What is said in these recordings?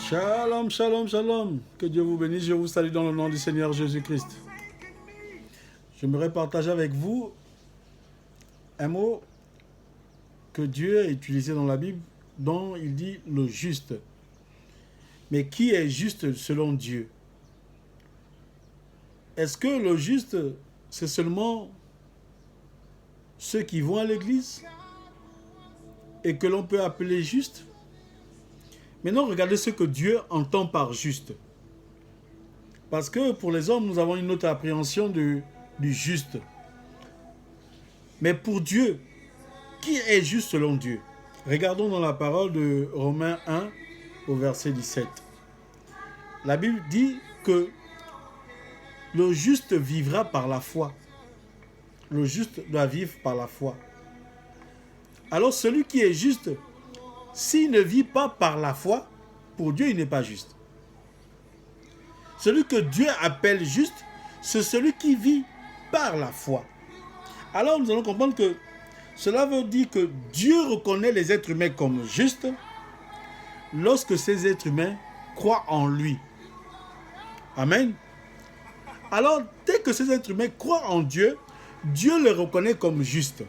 Shalom, shalom, shalom. Que Dieu vous bénisse. Je vous salue dans le nom du Seigneur Jésus-Christ. J'aimerais partager avec vous un mot que Dieu a utilisé dans la Bible, dont il dit le juste. Mais qui est juste selon Dieu? Est-ce que le juste, c'est seulement ceux qui vont à l'église et que l'on peut appeler juste? Maintenant, regardez ce que Dieu entend par juste. Parce que pour les hommes, nous avons une autre appréhension du juste. Mais pour Dieu, qui est juste selon Dieu? Regardons dans la parole de Romains 1 au verset 17. La Bible dit que le juste vivra par la foi. Le juste doit vivre par la foi. Alors celui qui est juste, s'il ne vit pas par la foi, pour Dieu, il n'est pas juste. Celui que Dieu appelle juste, c'est celui qui vit par la foi. Alors nous allons comprendre que cela veut dire que Dieu reconnaît les êtres humains comme justes lorsque ces êtres humains croient en lui. Amen. Alors, dès que ces êtres humains croient en Dieu, Dieu les reconnaît comme justes.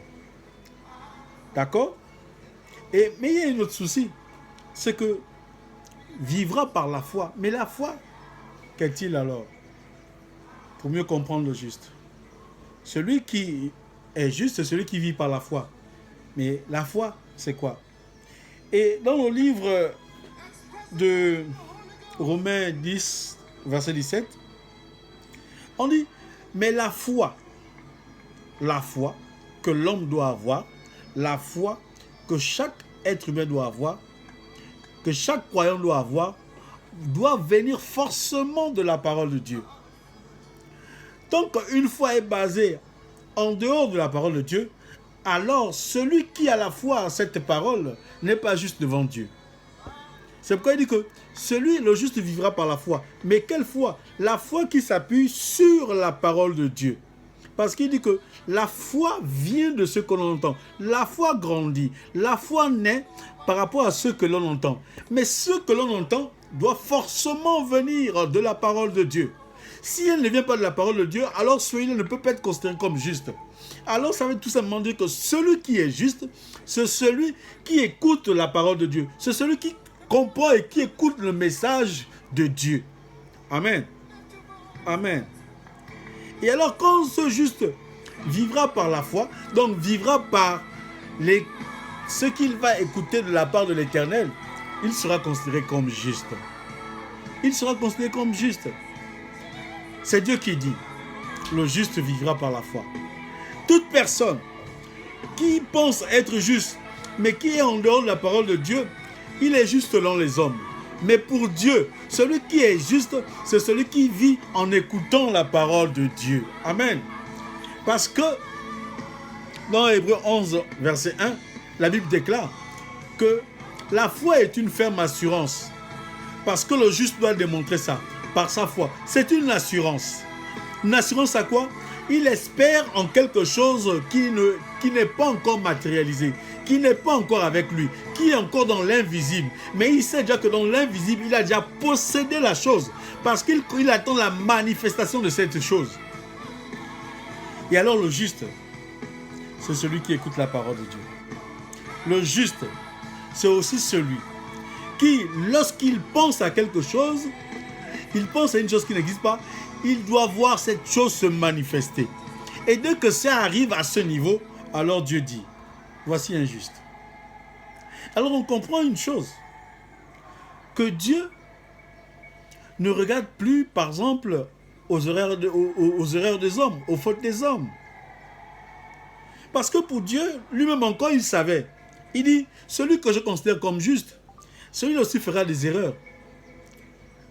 D'accord? Mais il y a un autre souci, c'est que vivra par la foi. Mais la foi, qu'est-il alors? Pour mieux comprendre le juste. Celui qui est juste, c'est celui qui vit par la foi. Mais la foi, c'est quoi? Et dans le livre de Romains 10, verset 17, on dit, mais la foi que l'homme doit avoir, la foi que chaque être humain doit avoir, que chaque croyant doit avoir, doit venir forcément de la parole de Dieu. Tant qu'une foi est basée en dehors de la parole de Dieu, alors celui qui a la foi en cette parole n'est pas juste devant Dieu. C'est pourquoi il dit que le juste vivra par la foi. Mais quelle foi? La foi qui s'appuie sur la parole de Dieu. Parce qu'il dit que la foi vient de ce que l'on entend. La foi grandit. La foi naît par rapport à ce que l'on entend. Mais ce que l'on entend doit forcément venir de la parole de Dieu. Si elle ne vient pas de la parole de Dieu, alors celui-là ne peut pas être considéré comme juste. Alors ça veut tout simplement dire que celui qui est juste, c'est celui qui écoute la parole de Dieu. C'est celui qui comprend et qui écoute le message de Dieu. Amen. Amen. Et alors quand ce juste vivra par la foi, donc vivra par ce qu'il va écouter de la part de l'Éternel, il sera considéré comme juste. Il sera considéré comme juste. C'est Dieu qui dit, le juste vivra par la foi. Toute personne qui pense être juste, mais qui est en dehors de la parole de Dieu, il est juste selon les hommes. Mais pour Dieu, celui qui est juste, c'est celui qui vit en écoutant la parole de Dieu. Amen. Parce que dans Hébreux 11, verset 1, la Bible déclare que la foi est une ferme assurance. Parce que le juste doit démontrer ça par sa foi. C'est une assurance. Une assurance à quoi? Il espère en quelque chose qui n'est pas encore matérialisé, qui n'est pas encore avec lui, qui est encore dans l'invisible. Mais il sait déjà que dans l'invisible, il a déjà possédé la chose. Parce qu'il attend la manifestation de cette chose. Et alors le juste, c'est celui qui écoute la parole de Dieu. Le juste, c'est aussi celui qui, lorsqu'il pense à quelque chose, il pense à une chose qui n'existe pas, il doit voir cette chose se manifester. Et dès que ça arrive à ce niveau, alors Dieu dit, voici un juste. Alors on comprend une chose, que Dieu ne regarde plus, par exemple, aux erreurs des hommes, aux fautes des hommes. Parce que pour Dieu, lui-même encore, il savait. Il dit, celui que je considère comme juste, celui-là aussi fera des erreurs.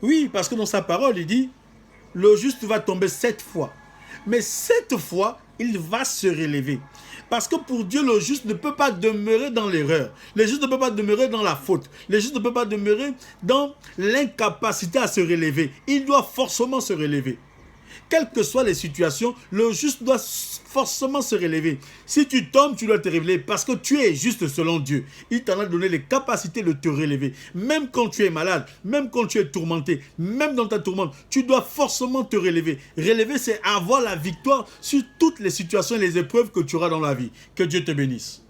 Oui, parce que dans sa parole, il dit, le juste va tomber 7 fois. Mais 7 fois, il va se relever. Parce que pour Dieu, le juste ne peut pas demeurer dans l'erreur. Le juste ne peut pas demeurer dans la faute. Le juste ne peut pas demeurer dans l'incapacité à se relever. Il doit forcément se relever. Quelles que soient les situations, le juste doit forcément se relever. Si tu tombes, tu dois te relever parce que tu es juste selon Dieu. Il t'en a donné les capacités de te relever. Même quand tu es malade, même quand tu es tourmenté, même dans ta tourmente, tu dois forcément te relever. Relever, c'est avoir la victoire sur toutes les situations et les épreuves que tu auras dans la vie. Que Dieu te bénisse.